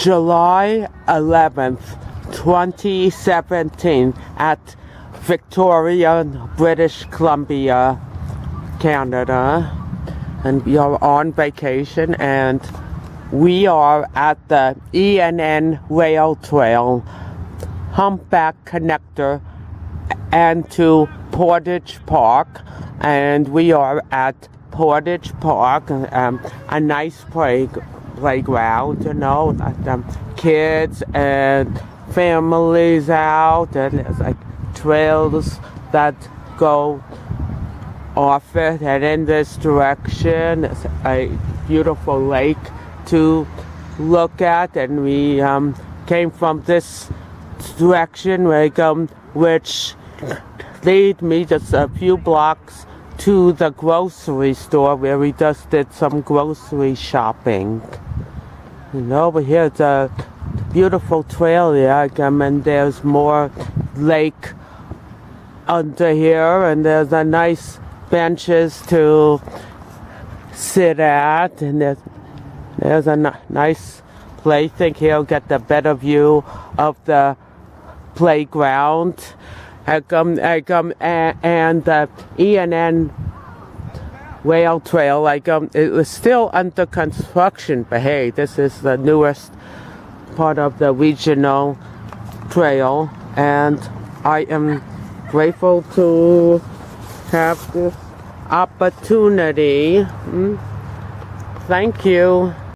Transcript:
July 11th, 2017 at Victoria, British Columbia, Canada. And we are on vacation, and we are at the ENN Rail Trail, Humback Connector, and to Portage Park. And we are at Portage Park, a nice playground, you know, kids and families out, and there's like trails that go off it, and in this direction is a beautiful lake to look at. And we came from this direction, which lead me just a few blocks to the grocery store where we just did some grocery shopping. And over here it's a beautiful trail there, and there's more lake under here, and there's a nice benches to sit at, and there's a nice place. I think he'll get the better view of the playground. And the ENN Rail Trail, it was still under construction, but hey, this is the newest part of the regional trail, and I am grateful to have this opportunity. Thank you.